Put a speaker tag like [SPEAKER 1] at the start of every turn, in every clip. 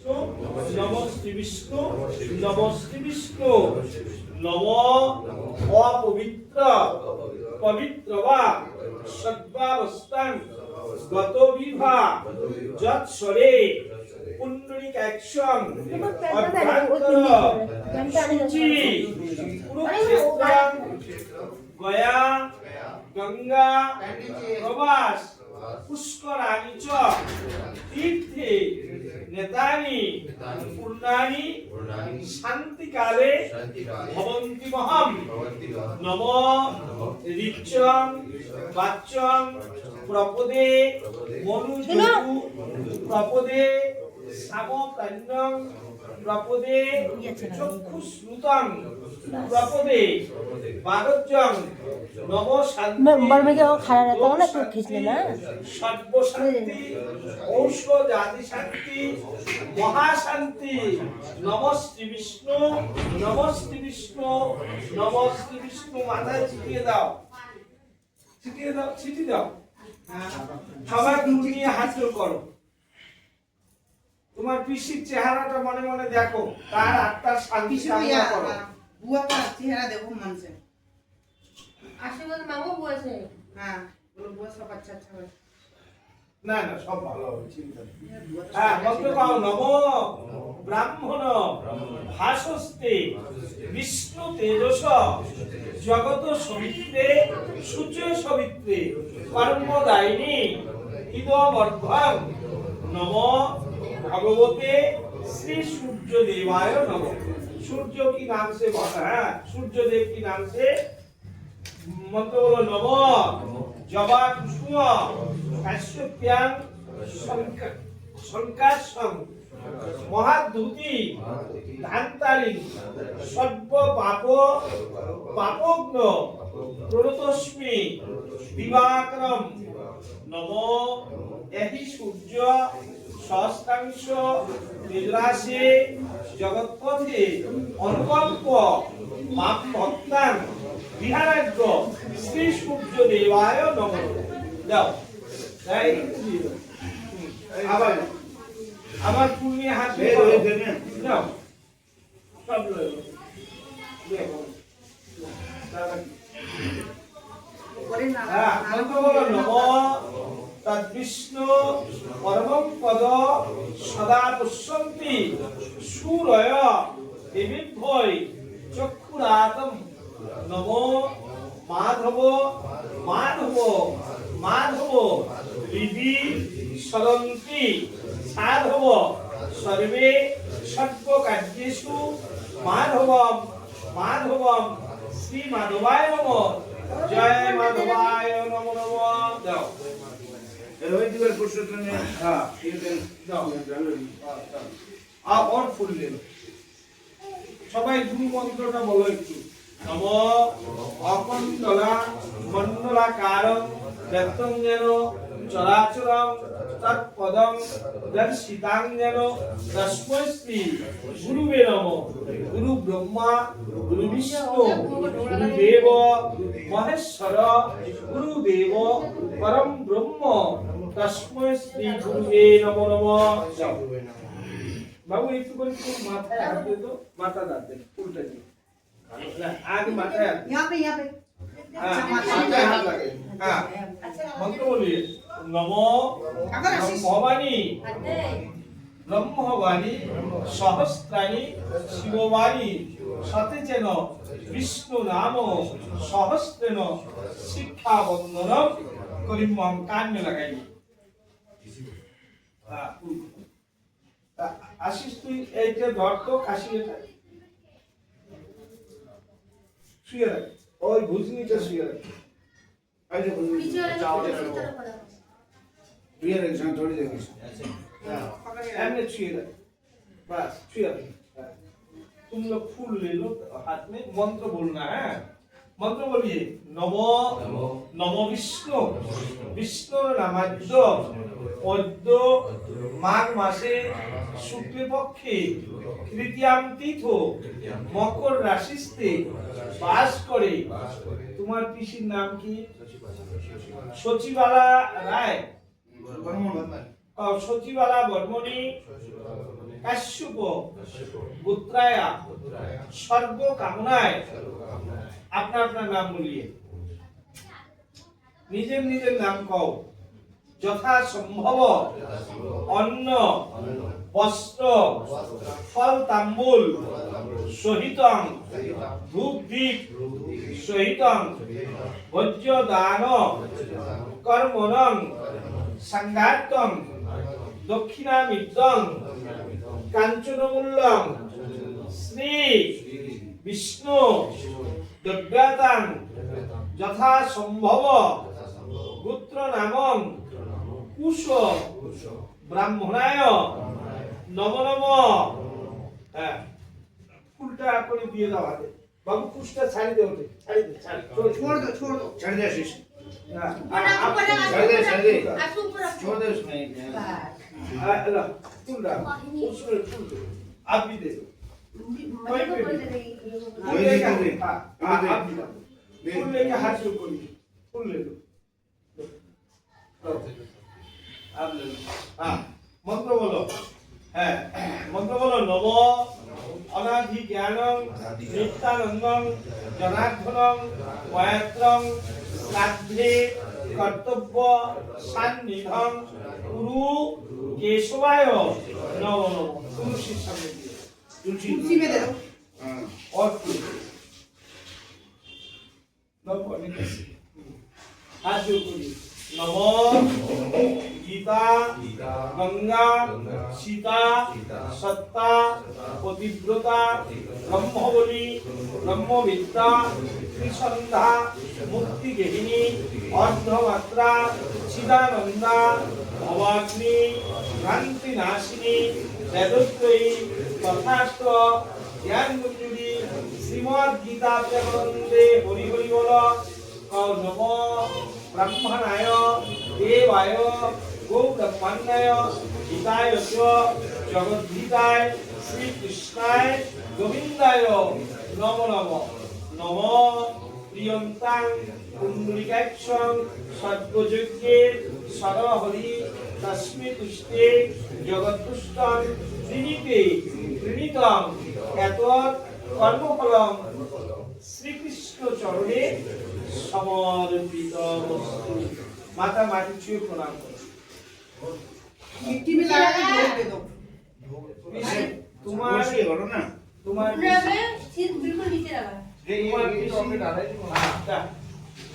[SPEAKER 1] বিষ্ণু নমো শ্রী বিষ্ণু নমো শ্রী বিষ্ণু নম অপবিত্র পবিত্র বা সদ্ভাবস্থান গত বিভা যৎসরে পুণ্ডরিকাক্ষং অভ্যন্তর শুচি কুরুক্ষেত্রং গয়া গঙ্গা প্রবাস পুষ্করাণি চ তীর্থে নেতানি পূর্ণানি শান্তিকালে ভবন্তি মহম নম ঋচ্ছং বাচ্চং প্রপদে মনুজন্তু প্রপদে সামপ্রাণ্যং প্রপদে চক্ষুশ্রুতং প্রপদে বাগজ্জং নম শান্তি
[SPEAKER 2] খারাপ তখন একটু খींच लेना
[SPEAKER 1] সর্বশান্তি ঔষধাদি শান্তি মহাশান্তি নম শ্রী বিষ্ণু নম শ্রী বিষ্ণু নম শ্রী বিষ্ণু মাথায় ছিটিয়ে দাও ছিটিয়ে দাও সবাই দূর নিয়ে হাত জোড় করো তোমার পিসির চেহারাটা মনে মনে দেখো তার আত্মার শান্তি কামনা করো
[SPEAKER 3] बुआ का चेहरा देखो मन से
[SPEAKER 2] आशीर्वाद मांगो बुआ से
[SPEAKER 3] हाँ बोलो बुआ सब अच्छा अच्छा है
[SPEAKER 1] না না সব ভালো হবে চিন্তা নেই হ্যাঁ মন্ত্র পাও নম ব্রাহ্মণ ভাসস্তে বিষ্ণু তেজস জগত সবিত্রে সূর্য সবিত্রে কর্মদায়িনী ইদমর্ধং নম ভগবতে শ্রী সূর্য देवाय नमः सूर्य की नाम से बता है सूर्य देव की नाम से मंत्र बोलो नमो जबा कुसुम काश्यप्यां संकाशं महाधूति धांतारी सर्व पापोग्न प्रणतस्मि दिवाकरम नमो एहि सूर्य सहस्रांश तेजराशे जगत्पथे अनुकल्प माप भक्तान বিহারাজ্য শ্রী সূর্য দেবায় নমঃ যাও তাই আবার আমার পুণ্যে হাত দিয়ে যাও সব লয়ে দেখো
[SPEAKER 3] ऊपर ना
[SPEAKER 1] হ্যাঁ মন্ত্র বলো নম তদ্বিষ্ণু পরমং পদ সদা পশ্যন্তি সূরয় দেবীভ্যৈ চক্ষুরাতম নমো মাধব মাধব মাধব বিধি সরন্তি সাধব সর্বে সর্ব কার্যেষু মাধবম মাধবম শ্রী মাধবায় নমঃ জয় মাধবায় নমো নমঃ দাও
[SPEAKER 4] রোহিত দিবস পুরুষোত্তম ने
[SPEAKER 1] হ্যাঁ দাও আর ফুল লেন সবাই গুরু মন্ত্রটা বলো একটু নম অকন্দলা মণ্ডলাকারং ব্যক্তং যেন চরাচরং তৎপদং দর্শিতাং যেন তস্मै শ্রী গুরুবে নমঃ গুরু ব্রহ্মা গুরু বিষ্ণু গুরু দেব মহেশ্বর গুরু দেব পরম ব্রহ্ম তস্मै শ্রী গুরুবে নমো নমঃ যাও বাবু একটু করে মাথায় হাত দিয়ে তো মাথা দাঁত দে উল্টা দিয়ে आगे माथा
[SPEAKER 3] यहाँ पे
[SPEAKER 1] हाँ माथा हाथ लगे हाँ मंत्र बोलिए नमो ब्रह्मवाणी ब्रह्मवाणी सहस्राणी शिववाणी सतेजेन विष्णु नाम सहस्रेण शिक्षा बंधनम करिमं कान में लगाइए आशीष तु এইটা ধর তো কাশি এটা শুয়ে রাখ ওই ভুজনিটা শুয়ে রাখ
[SPEAKER 4] आई जो चावल प्रिय रंग थोड़ी देर
[SPEAKER 1] एमने शुए राख बस शुए राख तुम लोग फूल ले लो हाथ में मंत्र बोलना है मंत्र बोलिए नमो नमो विष्णु विष्णु नामाद्य অদ্য মাঘ মাসে শুক্লপক্ষে তৃতীয়াম তিথ মকর রাশিতে বাস করে তোমার পিসির নাম কি সচিবালা রায় সচিবালা বর্মণী কাশ্যপ পুত্রায়া সর্ব কামনায় আপনার আপনার নাম বলিয়ে নিজের নিজের নাম কও যথা সম্ভব অন্ন বস্ত্র ফল তাম্বুল সহিতং ধূপ দীপ সহিতং ভোজ্য দান কর্মণং সংঘাতং দক্ষিণামিত্তং কাঞ্চনমূল্যং শ্রী বিষ্ণু দ্রব্যাতাং যথা সম্ভব গোত্র নামং কুশ ব্রাহ্মণায় নম নম। হ্যাঁ ফুলটা করে দিয়ে দাও হাতে বাবু কুশটা ছাড়ি দে ওঠে ছাড়ি দে
[SPEAKER 3] छोड़ दो छोड़ दो
[SPEAKER 4] ছাড় দে আশিস
[SPEAKER 2] ছাড় দে, ছাড় দে।
[SPEAKER 4] छोड़ दे उसमें
[SPEAKER 1] फूल डाल उसमें फूल दे आप भी दे दो फूल लेके हाँ आप भी डालो फूल लेके हाथ से ऊपर लीजिए फूल ले लो आप ले लो हाँ मंत्र बोलो है मंत्र बोलो नमो अनाधि ज्ञानं नित्यानंदं जनार्दनं वयत्रं श्राद्धे कर्तव्य सान्निधं गुरु केशवाय नमो नमः। तुलसी सामने दिए
[SPEAKER 3] कुर्सी पे दे दो
[SPEAKER 1] और फूल नमो हाथ जोड़ करिए नमो गीता गंगा सीता सत्ता पतिव्रता ब्रह्मबली ब्रह्मविद्या त्रिसंध्या मुक्ति गेहिनी अर्धमात्रा चिदानंदा भवाग्नि भ्रांति नाशिनी वेदत्रयी तथास्त्र ज्ञान मंजूरी श्रीमद् गीता प्रेमानंदे हरि हरि बोल नमो ब्रह्मणाय देवाय गो ब्रह्मण्याय हिताय च जगद्धिताय श्री कृष्णाय गोविंदाय नमो नमो नमो प्रियंतां कुंडलिकाक्षं सर्वयज्ञे सरहरि तस्मै तुष्टे जगत्तुष्टं त्रिणीते त्रिणीतं एतत् कर्मफलं শ্রীকৃষ্ণ চরণে সমর্পিত বস্তু। মাতা মাটি ছুঁয়ে প্রণাম করো।
[SPEAKER 3] मिट्टी में लगा के ढोल दे दो
[SPEAKER 1] তোমার
[SPEAKER 4] ये करो ना
[SPEAKER 1] তোমার
[SPEAKER 2] सिर बिल्कुल नीचे रखा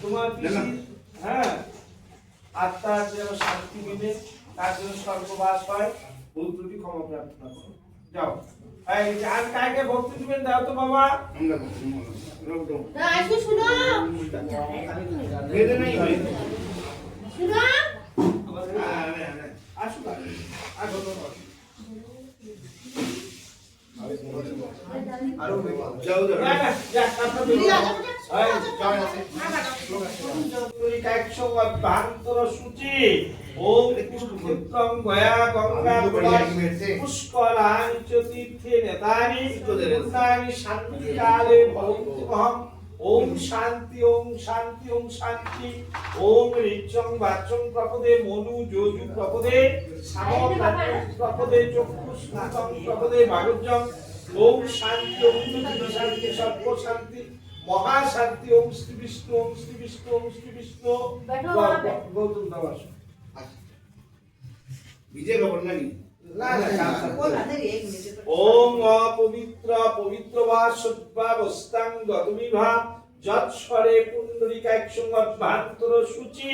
[SPEAKER 1] তোমার হ্যাঁ আত্মার যেন শান্তি মিলে তার জন্য স্বর্গবাস হয় ভুল ত্রুটি ক্ষমা প্রার্থনা করো যাও এই আর কাকে ভক্তি দিবেন দাও তো বাবা
[SPEAKER 4] हम लोग दो
[SPEAKER 2] ना आशु सुनो
[SPEAKER 4] भेद नहीं भाई
[SPEAKER 2] सुनो
[SPEAKER 1] আসুক আসুক
[SPEAKER 4] जाओ उधर
[SPEAKER 1] না না যা তারপর
[SPEAKER 3] दीदी आ
[SPEAKER 1] যাও
[SPEAKER 3] जाओ
[SPEAKER 1] भांतर सूची ओम पुष्पं गया गंगा पुष्कराणि च तीर्थे नेतानि पुण्यानि शान्ति काले भवन्ति महं ओम शांति ओम शांति ओम शांति ओम ऋचं वाचं प्रपदे मनु जोजु प्रपदे साम प्रपदे चक्षु स्नातं प्रपदे भागज्यं ओम शांति ओम शांति सर्व शांति महाशांति ओम श्री विष्णु ओम श्री विष्णु ओम श्री विष्णु
[SPEAKER 2] बैठो वहाँ पे।
[SPEAKER 1] गौतम दास
[SPEAKER 4] विजय का बनना नहीं
[SPEAKER 1] ना ना
[SPEAKER 3] बोल अंदर एक मिनट
[SPEAKER 1] ओम अपवित्र पवित्र वा सद्भावस्थां गतमिभा যৎস্বরে পুণ্ডরিকাক্ষং অভ্যন্তর সূচি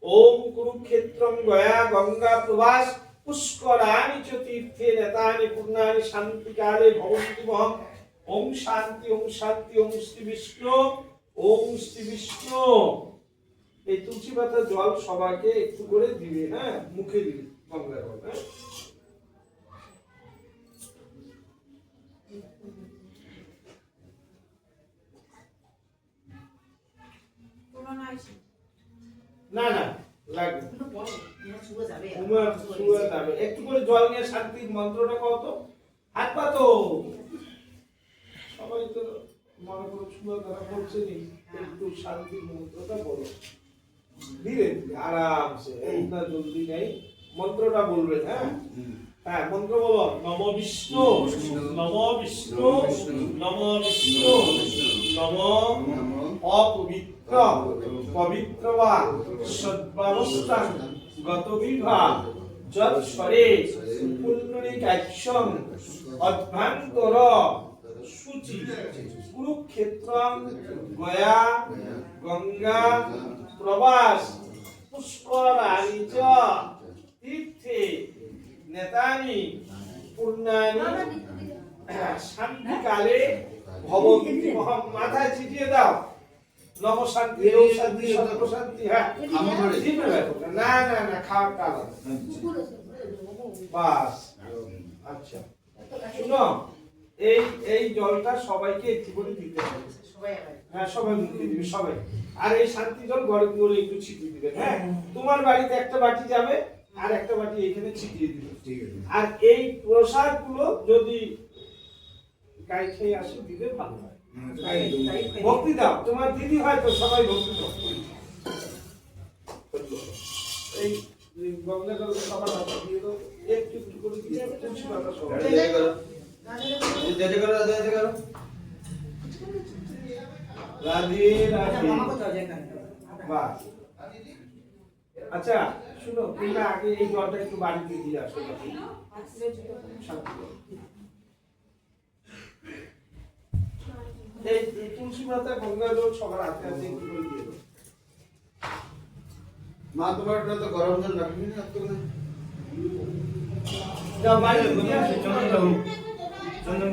[SPEAKER 1] ওম কুরুক্ষেত্রং গয়া গঙ্গা প্রবাস পুষ্করাণি চ তীর্থে নেতানি পুণ্যানি শান্তিকালে ভবন্তি মহং ওম শান্তি ওম শান্তি ওম শ্রী বিষ্ণু ওম শ্রী বিষ্ণু। এই তুলসী পাতা জল সবাইকে একটু করে দিবে হ্যাঁ মুখে দিবে গঙ্গার জল হ্যাঁ না না লাগবে তোমার শুয়ে যাবে একটু করে জল নিয়ে শান্তির মন্ত্রটা কও তো হাত পাতো সবাই তো মনে করো শুয়ে তারা বলছে নি একটু শান্তির মন্ত্রটা বলো ধীরে ধীরে আরামসে একটা জলদি নেই মন্ত্রটা বলবেন হ্যাঁ হ্যাঁ মন্ত্র বলো নম বিষ্ণু নম বিষ্ণু নম বিষ্ণু নম অপবিত্র পবিত্র বা সদ্ভাবস্থান গত বিভাগ যৎস্বরে পুণ্ডরীকাক্ষং অভ্যন্তর শুচি কুরুক্ষেত্রং গয়া গঙ্গা প্রবাস পুষ্করাণি চ তীর্থে নেতানি পুণ্যানি শান্তিকালে ভবন্তি মাথায় ছিটিয়ে দাও নম শান্তি ওম শান্তি সর্ব শান্তি। হ্যাঁ দিবে ব্যাপারটা। না না না খাওয়ার কারণ বাস। আচ্ছা শুনো এই এই জলটা সবাইকে একটু করে দিতে হবে। হ্যাঁ সবাই মুখে দিবে সবাই। আর এই শান্তি জল ঘরে দুয়ারে একটু ছিটিয়ে দিবে। হ্যাঁ তোমার বাড়িতে একটা বাটি যাবে আর একটা বাটি এখানে ছিটিয়ে দিবে।
[SPEAKER 4] ঠিক আছে।
[SPEAKER 1] আর এই প্রসাদ গুলো যদি গাই খেয়ে আসে দিলে ভালো হয়। ভক্তি দাও তোমার দিদি হয়তো সবাই ভক্তি দাও। এই গঙ্গা জল সবার হাতে দিয়ে দাও একটু একটু করে দিয়ে দাও তুলসী পাতা সবাই।
[SPEAKER 4] জয় করো জয় করো জয় করো।
[SPEAKER 1] রাধে রাধে বাস। আচ্ছা শুনো তোমরা আগে এই জলটা একটু বাড়িতে দিয়ে আসো। এই তুলসী পাতা গঙ্গা জল সবার হাতে হাতে একটু করে দিয়ে দাও।
[SPEAKER 4] মা তোমার তো গরম জল রাখবি না তো
[SPEAKER 1] যাও বাইরে নিয়ে আসো চন্দন
[SPEAKER 4] চন্দন